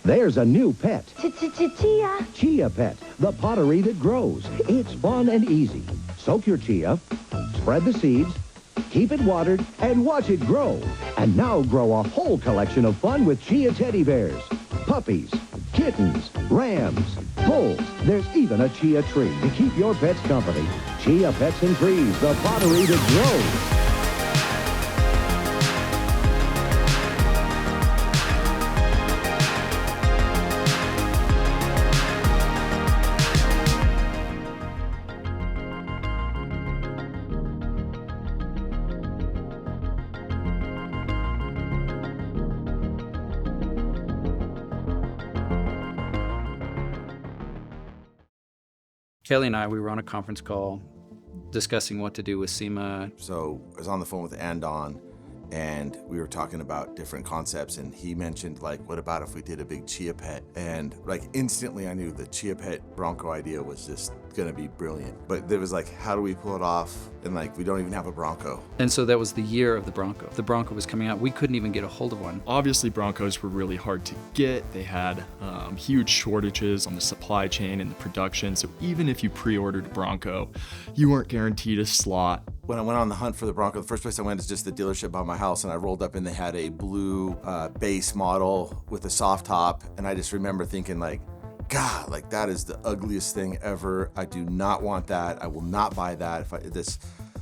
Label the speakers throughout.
Speaker 1: There's a new pet.
Speaker 2: Chia.
Speaker 1: Chia Pet, the pottery that grows. It's fun and easy. Soak your chia, spread the seeds, keep it watered, and watch it grow. And now grow a whole collection of fun with Chia teddy bears, puppies, kittens, rams, bulls. There's even a chia tree to keep your pets company. Chia Pets and Trees, the pottery that grows.
Speaker 3: Kelly and I, we were on a conference call discussing what to do with SEMA.
Speaker 4: So I was on the phone with Andon, and we were talking about different concepts, and he mentioned, like, what about if we did a big Chia Pet? And like instantly I knew the Chia Pet Bronco idea was just gonna be brilliant. But there was like, how do we pull it off? And like, we don't even have a Bronco.
Speaker 3: And so that was the year of the Bronco. The Bronco was coming out. We couldn't even get a hold of one.
Speaker 5: Obviously, Broncos were really hard to get. They had huge shortages on the supply chain and the production. So even if you pre-ordered a Bronco, you weren't guaranteed a slot.
Speaker 4: When I went on the hunt for the Bronco, the first place I went is just the dealership by my house, and I rolled up and they had a blue base model with a soft top. And I just remember thinking, like, God, like, that is the ugliest thing ever. I do not want that. I will not buy that.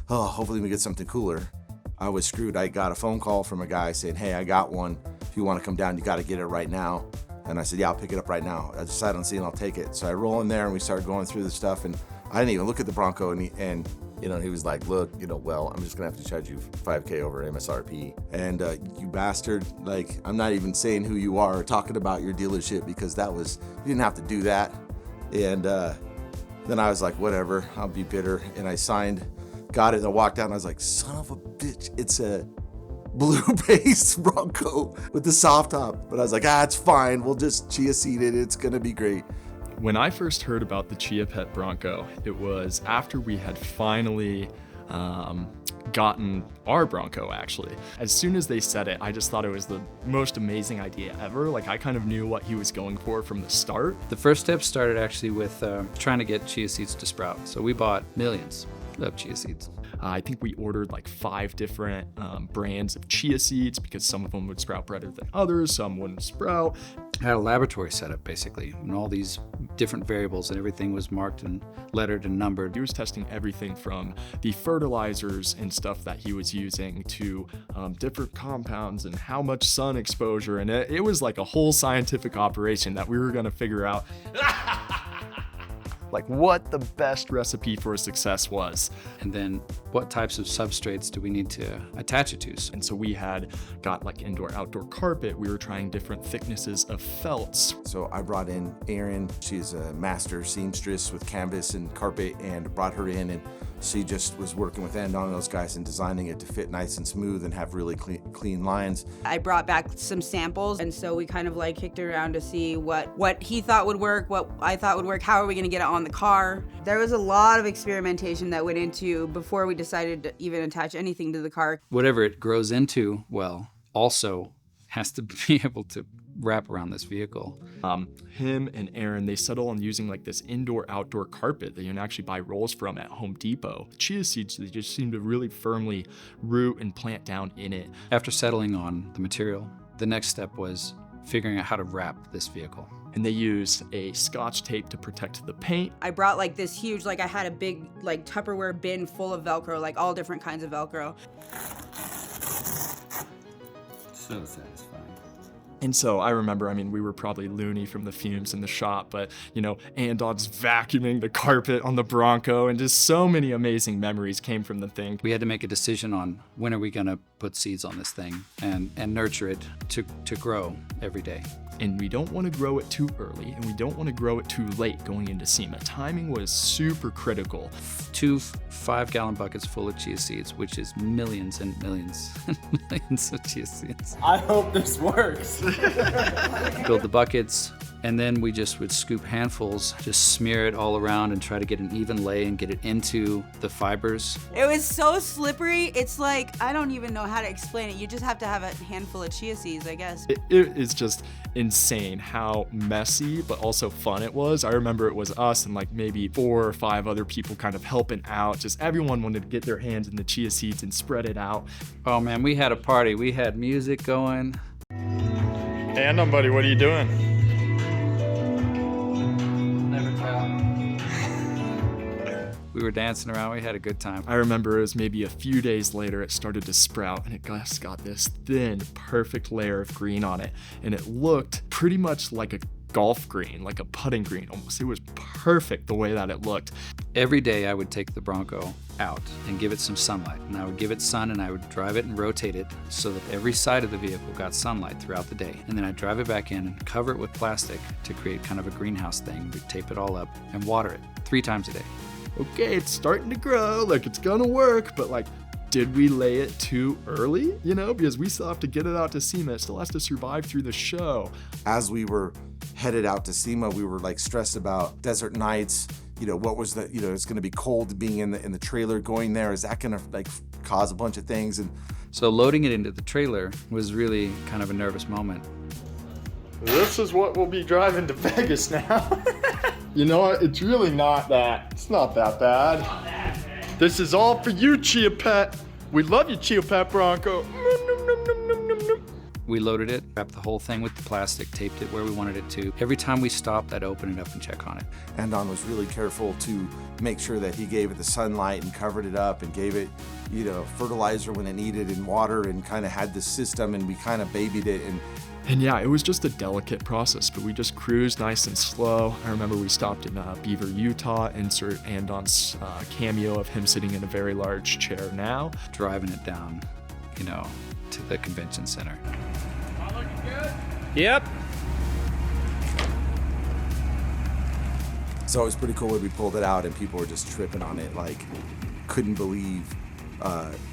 Speaker 4: Hopefully we get something cooler. I was screwed. I got a phone call from a guy saying, hey, I got one. If you want to come down, you got to get it right now. And I said, yeah, I'll pick it up right now. I decided on seeing, I'll take it. So I roll in there and we started going through the stuff, and I didn't even look at the Bronco, and he was like, look, well, I'm just gonna have to charge you $5K over MSRP. And you bastard, like, I'm not even saying who you are or talking about your dealership, because you didn't have to do that. And then I was like, whatever, I'll be bitter. And I signed, got it, and I walked out, and I was like, son of a bitch, it's a blue base Bronco with the soft top. But I was like, it's fine, we'll just chia seed it, it's gonna be great.
Speaker 5: When I first heard about the Chia Pet Bronco, it was after we had finally gotten our Bronco, actually. As soon as they said it, I just thought it was the most amazing idea ever. Like, I kind of knew what he was going for from the start.
Speaker 3: The first step started actually with trying to get chia seeds to sprout. So we bought millions of chia seeds.
Speaker 5: I think we ordered like 5 different brands of chia seeds, because some of them would sprout better than others, some wouldn't sprout.
Speaker 3: I had a laboratory set up, basically, and all these different variables, and everything was marked and lettered and numbered.
Speaker 5: He was testing everything from the fertilizers and stuff that he was using to different compounds and how much sun exposure, and it was like a whole scientific operation that we were gonna figure out like what the best recipe for success was.
Speaker 3: And then what types of substrates do we need to attach it to?
Speaker 5: And so we had got like indoor-outdoor carpet. We were trying different thicknesses of felts.
Speaker 4: So I brought in Erin. She's a master seamstress with canvas and carpet, and brought her in, and she just was working with Andon and those guys and designing it to fit nice and smooth and have really clean lines.
Speaker 6: I brought back some samples, and so we kind of like kicked it around to see what he thought would work, what I thought would work, how are we gonna get it on the car. There was a lot of experimentation that went into before we decided to even attach anything to the car.
Speaker 3: Whatever it grows into, well, also has to be able to wrap around this vehicle.
Speaker 5: Him and Erin, they settle on using like this indoor-outdoor carpet that you can actually buy rolls from at Home Depot. The chia seeds, they just seem to really firmly root and plant down in it.
Speaker 3: After settling on the material, the next step was figuring out how to wrap this vehicle.
Speaker 5: And they used a Scotch tape to protect the paint.
Speaker 6: I brought like this huge, like I had a big like Tupperware bin full of Velcro, like all different kinds of Velcro.
Speaker 3: So satisfying.
Speaker 5: And so I remember, we were probably loony from the fumes in the shop, but Andon's vacuuming the carpet on the Bronco, and just so many amazing memories came from the thing.
Speaker 3: We had to make a decision on when are we gonna put seeds on this thing and nurture it to grow every day.
Speaker 5: And we don't want to grow it too early, and we don't want to grow it too late going into SEMA. Timing was super critical.
Speaker 3: 2 5-gallon buckets full of chia seeds, which is millions and millions and millions of chia seeds.
Speaker 7: I hope this works.
Speaker 3: Build the buckets, And then we just would scoop handfuls, just smear it all around and try to get an even lay and get it into the fibers.
Speaker 6: It was so slippery. It's like, I don't even know how to explain it. You just have to have a handful of chia seeds, I guess.
Speaker 5: It is just insane how messy but also fun it was. I remember it was us and like maybe 4 or 5 other people kind of helping out. Just everyone wanted to get their hands in the chia seeds and spread it out.
Speaker 3: Oh man, we had a party. We had music going.
Speaker 5: Hey, Andon, buddy, what are you doing?
Speaker 3: Never tell. We were dancing around. We had a good time.
Speaker 5: I remember it was maybe a few days later, it started to sprout and it just got this thin, perfect layer of green on it. And it looked pretty much like a golf green, like a putting green almost. It was perfect the way that it looked.
Speaker 3: Every day I would take the Bronco out and give it some sunlight. And I would give it sun and I would drive it and rotate it so that every side of the vehicle got sunlight throughout the day. And then I'd drive it back in and cover it with plastic to create kind of a greenhouse thing. We'd tape it all up and water it 3 times a day.
Speaker 5: Okay, it's starting to grow, like it's gonna work, but like, did we lay it too early? You know, because we still have to get it out to SEMA. It still has to survive through the show.
Speaker 4: As we were headed out to SEMA, we were like stressed about desert nights. You know, what was the, you know, it's gonna be cold being in the trailer going there. Is that gonna like cause a bunch of things? And
Speaker 3: so loading it into the trailer was really kind of a nervous moment.
Speaker 5: This is what we'll be driving to Vegas now. You know what? It's really not that. It's not that bad. This is all for you, Chia Pet. We love you, Chia Pet Bronco.
Speaker 3: We loaded it, wrapped the whole thing with the plastic, taped it where we wanted it to. Every time we stopped, I'd open it up and check on it.
Speaker 4: Andon was really careful to make sure that he gave it the sunlight and covered it up and gave it, you know, fertilizer when it needed and water, and kind of had this system, and we kind of babied it.
Speaker 5: And yeah, it was just a delicate process, but we just cruised nice and slow. I remember we stopped in Beaver, Utah, insert Andon's cameo of him sitting in a very large chair now.
Speaker 3: Driving it down, you know, to the convention center.
Speaker 2: All looking good?
Speaker 3: Yep.
Speaker 4: So it was pretty cool when we pulled it out and people were just tripping on it, like couldn't believe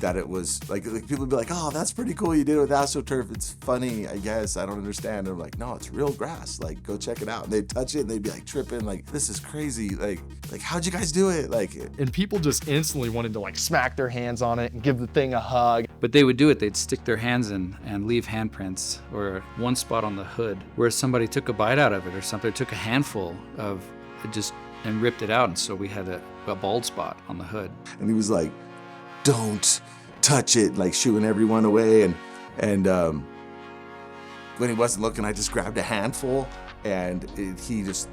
Speaker 4: that it was like people would be like, oh, that's pretty cool, you did it with AstroTurf, it's funny, I guess, I don't understand. And I'm like, no, it's real grass, like go check it out. And they'd touch it and they'd be like tripping, like this is crazy, like how'd you guys do it? Like,
Speaker 5: and people just instantly wanted to like smack their hands on it and give the thing a hug.
Speaker 3: But they would do it, they'd stick their hands in and leave handprints, or one spot on the hood where somebody took a bite out of it or something, took a handful of it just and ripped it out, and so we had a bald spot on the hood.
Speaker 4: And he was like, don't touch it, like shooing everyone away. And when he wasn't looking, I just grabbed a handful, and he just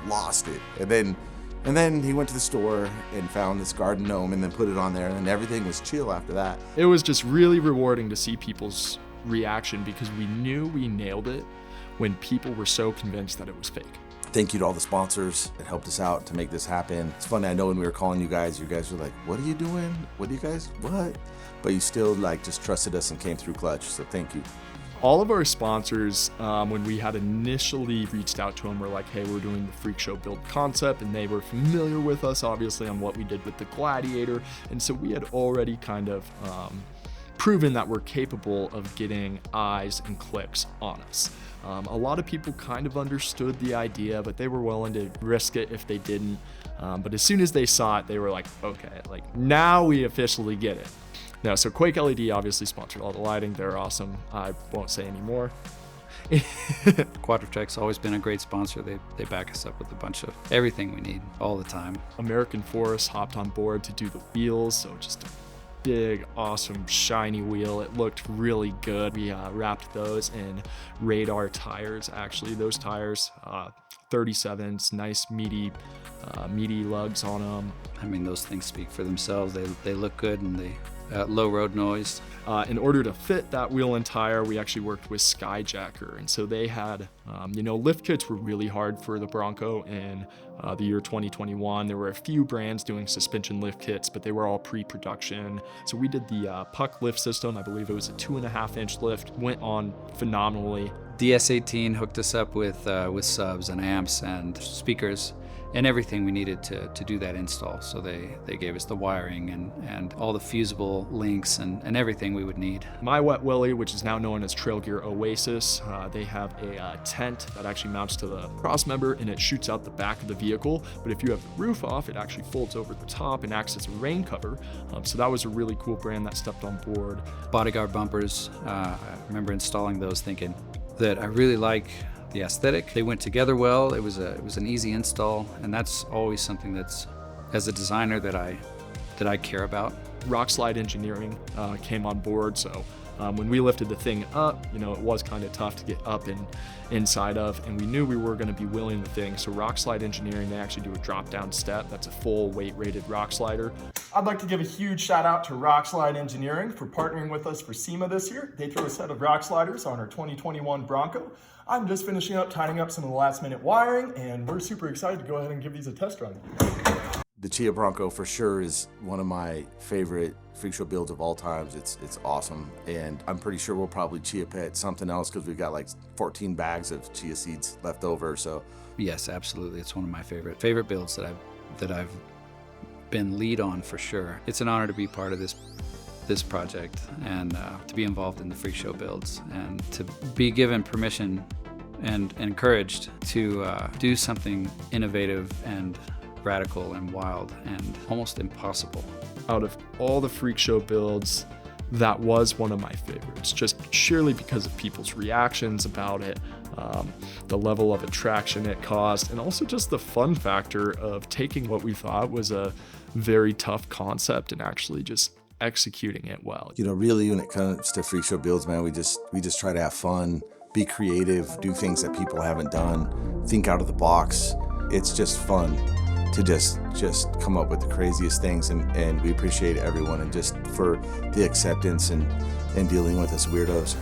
Speaker 4: lost it. And then he went to the store and found this garden gnome and then put it on there, and then everything was chill after that.
Speaker 5: It was just really rewarding to see people's reaction, because we knew we nailed it when people were so convinced that it was fake.
Speaker 4: Thank you to all the sponsors that helped us out to make this happen. It's funny, I know when we were calling you guys were like, what are you doing? What? But you still like just trusted us and came through clutch, so thank you.
Speaker 5: All of our sponsors, when we had initially reached out to them, were like, hey, we're doing the FreakShow Build concept, and they were familiar with us, obviously, on what we did with the Gladiator, and so we had already kind of proven that we're capable of getting eyes and clicks on us. A lot of people kind of understood the idea, but they were willing to risk it if they didn't. But as soon as they saw it, they were like, okay, like now we officially get it. Now, so Quake LED obviously sponsored all the lighting. They're awesome. I won't say any more.
Speaker 3: Quadratec's always been a great sponsor. They back us up with a bunch of everything we need all the time.
Speaker 5: American Forest hopped on board to do the wheels, so just a big, awesome, shiny wheel. It looked really good. We wrapped those in Radar tires, actually. Those tires, 37s, nice meaty lugs on them.
Speaker 3: I mean, those things speak for themselves. They look good, and they low road noise.
Speaker 5: In order to fit that wheel and tire, we actually worked with Skyjacker, and so they had, lift kits were really hard for the Bronco in the year 2021. There were a few brands doing suspension lift kits, but they were all pre-production. So we did the puck lift system. I believe it was a 2.5-inch lift. Went on phenomenally.
Speaker 3: DS18 hooked us up with subs and amps and speakers, and everything we needed to do that install. So they gave us the wiring and all the fusible links and everything we would need.
Speaker 5: My Wet Willy, which is now known as Trail Gear Oasis, they have a tent that actually mounts to the cross member and it shoots out the back of the vehicle. But if you have the roof off, it actually folds over the top and acts as a rain cover. So that was a really cool brand that stepped on board.
Speaker 3: Bodyguard bumpers, I remember installing those thinking that I really like the aesthetic. They went together well. It was an easy install, and that's always something that's, as a designer, that I care about.
Speaker 5: Rock Slide Engineering came on board, so when we lifted the thing up, it was kind of tough to get up and inside of, and we knew we were going to be wheeling the thing. So Rock Slide Engineering, they actually do a drop-down step. That's a full weight-rated rock slider.
Speaker 7: I'd like to give a huge shout out to Rock Slide Engineering for partnering with us for SEMA this year. They threw a set of rock sliders on our 2021 Bronco. I'm just finishing up tidying up some of the last minute wiring, and we're super excited to go ahead and give these a test run.
Speaker 4: The Chia Bronco for sure is one of my favorite freak show builds of all times. It's awesome, and I'm pretty sure we'll probably Chia Pet something else because we've got like 14 bags of chia seeds left over. So
Speaker 3: yes, absolutely, it's one of my favorite builds that I've been lead on for sure. It's an honor to be part of this project and to be involved in the freak show builds and to be given permission and encouraged to do something innovative and radical and wild and almost impossible.
Speaker 5: Out of all the freak show builds, that was one of my favorites, just sheerly because of people's reactions about it, the level of attraction it caused, and also just the fun factor of taking what we thought was a very tough concept and actually just executing it well.
Speaker 4: Really, when it comes to freak show builds, man, we just try to have fun, be creative, do things that people haven't done, think out of the box. It's just fun to just come up with the craziest things, and we appreciate everyone and just for the acceptance and dealing with us weirdos.